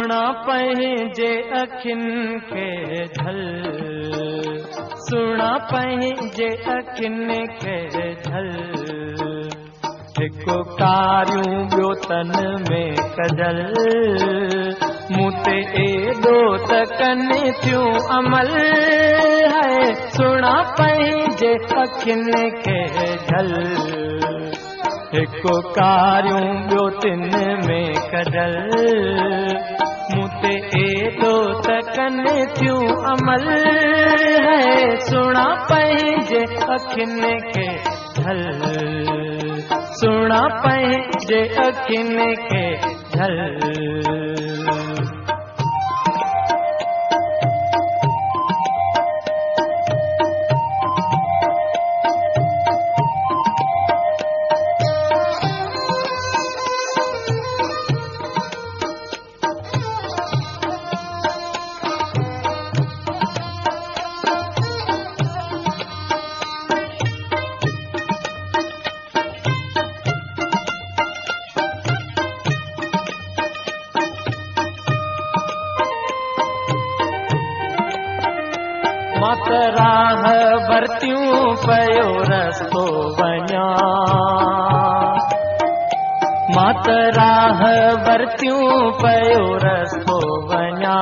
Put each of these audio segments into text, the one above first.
सुणा पंहिंजे अखियुनि खे झल, सुणा पंहिंजे अखियुनि खे झल, हिकु कारियूं ॿियो तन में कजल, मूं ते एॾो त कनि थियूं अमल है, सुणा पंहिंजे अखियुनि खे झल, हिकु कारियूं ॿियो तिन में कजल, मूं ते एॾो त कनि थियूं अमल है, सुणा पंहिंजे अखियुनि खे झल, सुणा पंहिंजे अखियुनि खे झल। मां त राह भरतियूं पयो रस्तो वञा, मां त राह भरतियूं पयो रस्तो वञा,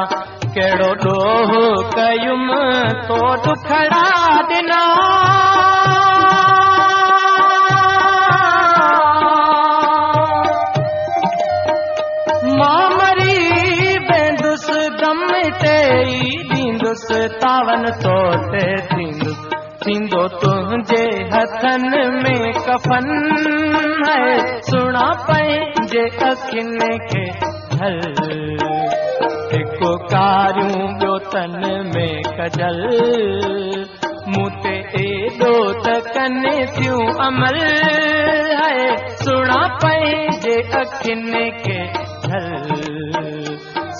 कहिड़ो ॾोह कयुमि तो दुखड़ा ॾिना, मां मरी वेंदुसि गम ते ॾींदुसि तावन तो ते थींदो तुंहिंजे हथनि में कफन है, सुणा पंहिंजे अखियुनि खे झल, हिकु कारियूं ॿियो तन में कजल, मूं ते एॾो त कनि थियूं अमल है, सुणा पंहिंजे अखियुनि खे झल,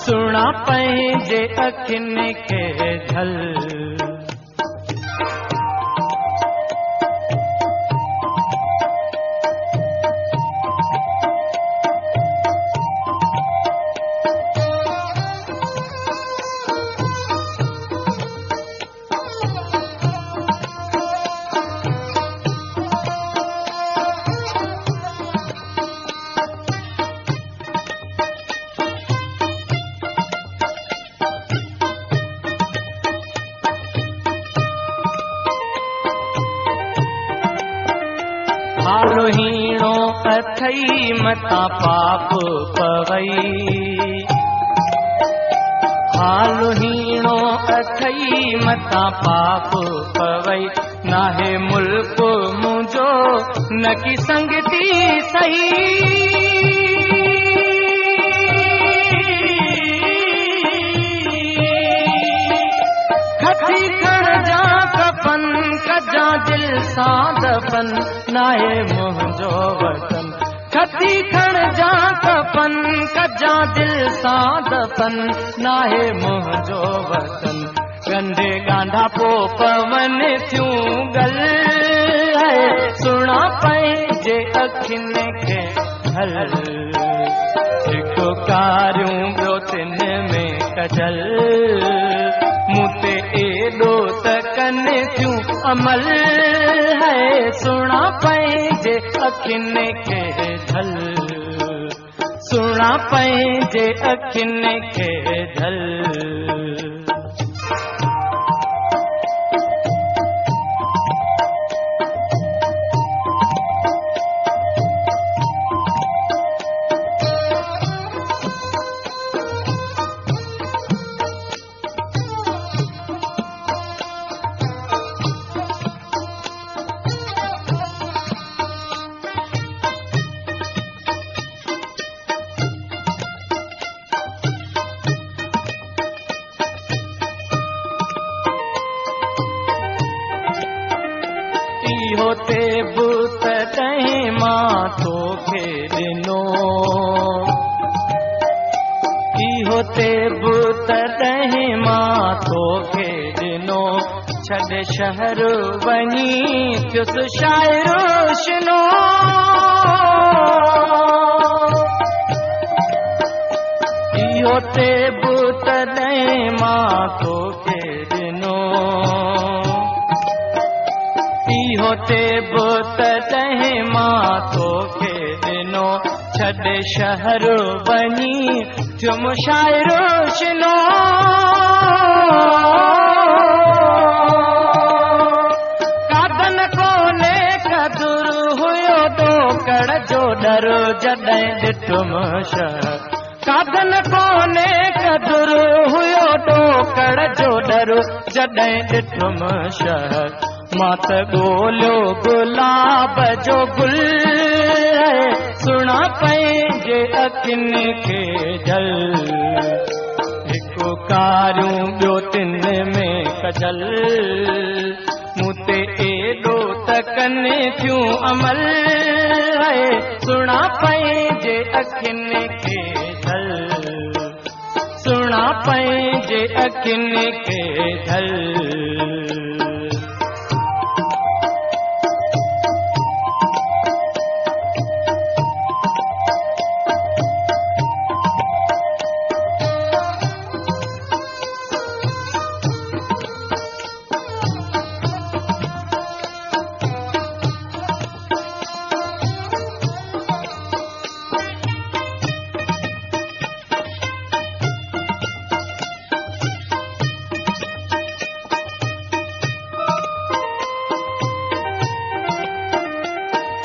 सुणा पंहिंजे अखियुनि खे झल। हालो हीणो अथई मथां पाप पवई, हालो हीणो अथई मथां पाप पवई, नाहे मुल्क मुंहिंजो न की संगती सही, खती खण जा कफन कजा दिल सां दफन, नाहे मुंहिंजो वतन, खती खण जा कफन कजा दिल सां दफन, नाहे मुंहिंजो वतन, गंढे गांधा पो पवन थियूं गल है, सुणा पंहिंजे अखियुनि खे झल, हिकु कारियूं ॿियो तिन में कजल, मूं ते एॾो त कनि थियूं अमल है, सुणा पंहिंजे अखियुनि खे झल, सुणा पंहिंजे अखियुनि खे झल। इहो ते बुत तंहिं मां तोखे ॾिनो, इहो ते बुत तंहिं मां तोखे ॾिनो, छॾे शहर वञी थियुसि शाइर शिनो, इहो तेब तॾहिं मां तोखे ॾिनो, इहो तेब तॾहिं मां तोखे ॾिनो, छॾे शहर वञी थियो मुशाइरो शिनो। कादन कोने कदुर हुयो ॾोकड़ जो डर जॾहिं ॾिठुम शहर, कादन कोने कदुर हुयो ॾोकड़ जो डर जॾहिं ॾिठुम शहर। मां त ॻोल्हियो गुलाब जो गुल, सुणा पंहिंजे अखियुनि खे जल, हिकु कारियूं ॿियो तिन में कजल, मूं ते एॾो त कनि थियूं अमल, सुणा पंहिंजे अखियुनि खे जल, सुणा पंहिंजे अखियुनि खे जल।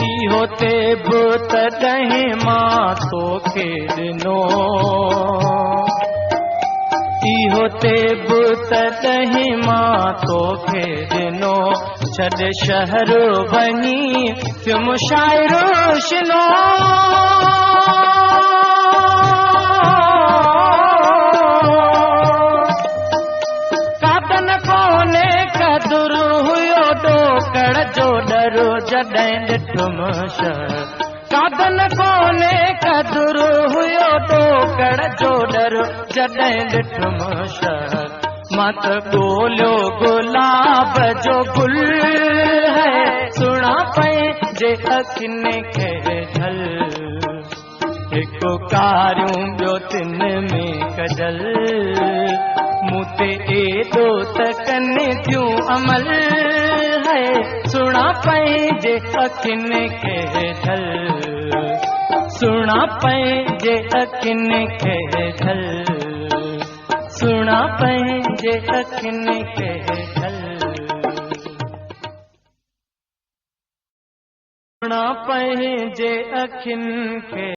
इहो तेब तॾहिं मां तोखे ॾिनो, इहो तेब तॾहिं मां तोखे ॾिनो, छॾे शहर वञी थियो मुशाइरो शिनो। कादन कोने कदुर हुयो ॾोकड़ जो डर जॾहिं ॾिठुम शहर, कादन कोने कदुर हुयो ॾोकड़ जो डर जॾहिं ॾिठुम शहर। मां त ॻोल्हियो गुलाब जो गुल, सुणा पंहिंजे अखियुनि खे झल, हिकु कारियूं ॿियो तिन में कजल, मूं ते एॾो त कनि थियूं अमल, सुणा पंहिंजे अखियुनि खे झल, सुणा पंहिंजे अखियुनि खे झल, सुणा पंहिंजे अखियुनि खे झल, सुणा पंहिंजे अखियुनि खे